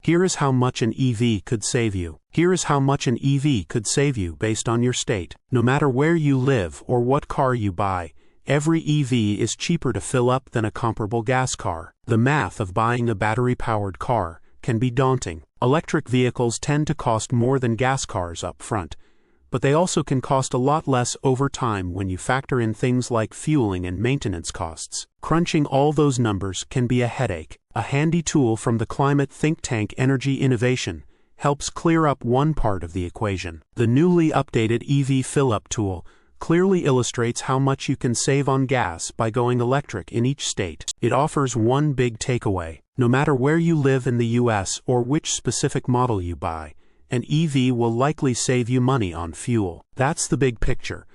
Here is how much an EV could save you. Here is how much an EV could save you based on your state. No matter where you live or what car you buy, every EV is cheaper to fill up than a comparable gas car. The math of buying a battery-powered car can be daunting. Electric vehicles tend to cost more than gas cars up front, but they also can cost a lot less over time when you factor in things like fueling and maintenance costs. Crunching all those numbers can be a headache. A handy tool from the climate think tank Energy Innovation helps clear up one part of the equation. The newly updated EV fill-up tool clearly illustrates how much you can save on gas by going electric in each state. It offers one big takeaway. No matter where you live in the US or which specific model you buy, an EV will likely save you money on fuel. That's the big picture.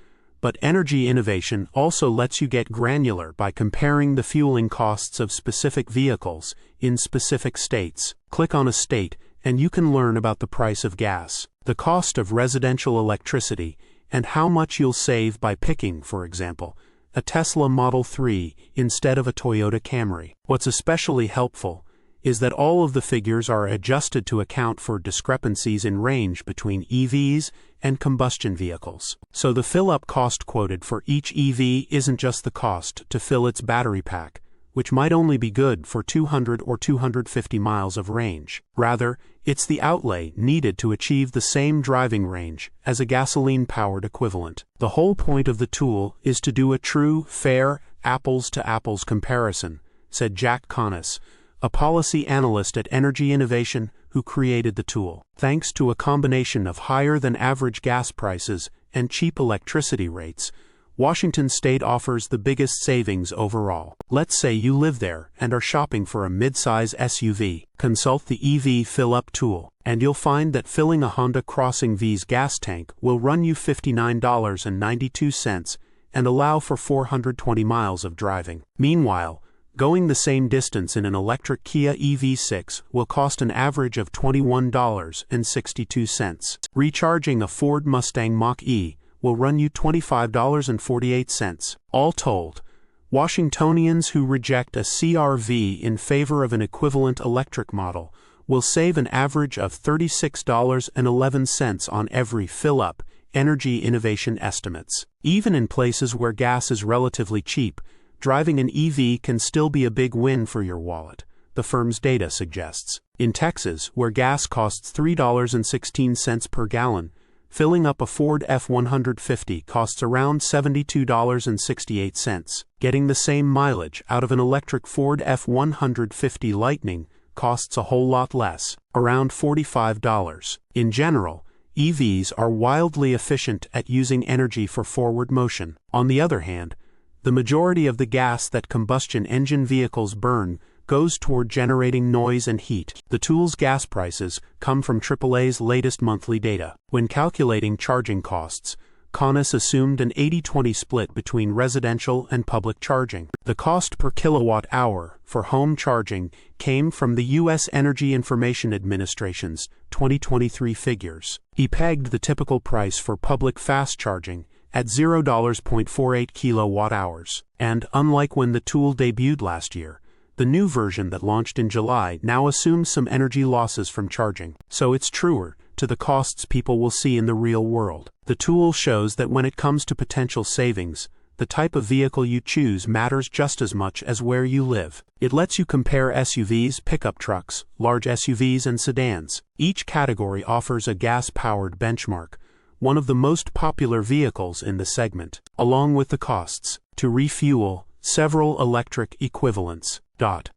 But Energy Innovation also lets you get granular by comparing the fueling costs of specific vehicles in specific states. Click on a state and you can learn about the price of gas, the cost of residential electricity, and how much you'll save by picking, for example, a Tesla Model 3 instead of a Toyota Camry. What's especially helpful is that all of the figures are adjusted to account for discrepancies in range between EVs and combustion vehicles. So the fill-up cost quoted for each EV isn't just the cost to fill its battery pack, which might only be good for 200 or 250 miles of range. Rather, it's the outlay needed to achieve the same driving range as a gasoline-powered equivalent. The whole point of the tool is to do a true, fair, apples-to-apples comparison, said Jack Conness, a policy analyst at Energy Innovation who created the tool. Thanks to a combination of higher-than-average gas prices and cheap electricity rates, Washington State offers the biggest savings overall. Let's say you live there and are shopping for a mid-size SUV. Consult the EV fill-up tool, and you'll find that filling a Honda Crossing V's gas tank will run you $59.92 and allow for 420 miles of driving. Meanwhile, going the same distance in an electric Kia EV6 will cost an average of $21.62. Recharging a Ford Mustang Mach-E will run you $25.48. All told, Washingtonians who reject a CR-V in favor of an equivalent electric model will save an average of $36.11 on every fill-up, Energy Innovation estimates. Even in places where gas is relatively cheap, driving an EV can still be a big win for your wallet, the firm's data suggests. In Texas, where gas costs $3.16 per gallon, filling up a Ford F-150 costs around $72.68. Getting the same mileage out of an electric Ford F-150 Lightning costs a whole lot less, around $45. In general, EVs are wildly efficient at using energy for forward motion. On the other hand, the majority of the gas that combustion engine vehicles burn goes toward generating noise and heat. The tool's gas prices come from AAA's latest monthly data. When calculating charging costs, Conness assumed an 80-20 split between residential and public charging. The cost per kilowatt hour for home charging came from the U.S. Energy Information Administration's 2023 figures. He pegged the typical price for public fast charging at $0.48 kilowatt-hours. And, unlike when the tool debuted last year, the new version that launched in July now assumes some energy losses from charging. So it's truer to the costs people will see in the real world. The tool shows that when it comes to potential savings, the type of vehicle you choose matters just as much as where you live. It lets you compare SUVs, pickup trucks, large SUVs, and sedans. Each category offers a gas-powered benchmark, one of the most popular vehicles in the segment, along with the costs to refuel several electric equivalents.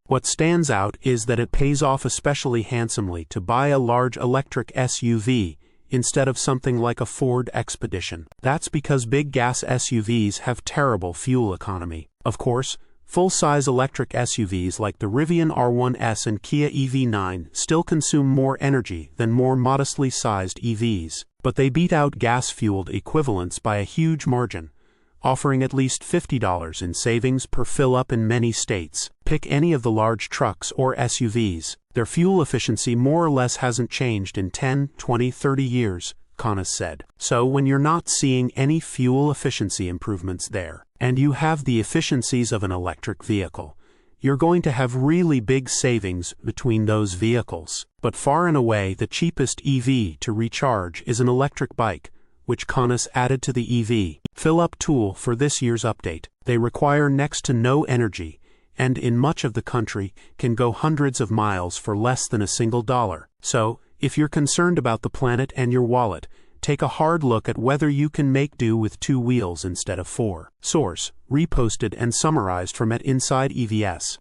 What stands out is that it pays off especially handsomely to buy a large electric SUV instead of something like a Ford Expedition. That's because big gas SUVs have terrible fuel economy. Of course, full-size electric SUVs like the Rivian R1S and Kia EV9 still consume more energy than more modestly sized EVs, but they beat out gas-fueled equivalents by a huge margin, offering at least $50 in savings per fill-up in many states. Pick any of the large trucks or SUVs. Their fuel efficiency more or less hasn't changed in 10, 20, 30 years, Conness said. So when you're not seeing any fuel efficiency improvements there, and you have the efficiencies of an electric vehicle, you're going to have really big savings between those vehicles. But far and away the cheapest EV to recharge is an electric bike, which Qantas added to the EV fill-up tool for this year's update. They require next to no energy, and in much of the country can go hundreds of miles for less than $1. So, if you're concerned about the planet and your wallet, take a hard look at whether you can make do with 2 wheels instead of 4. Source: reposted and summarized from @insideevs.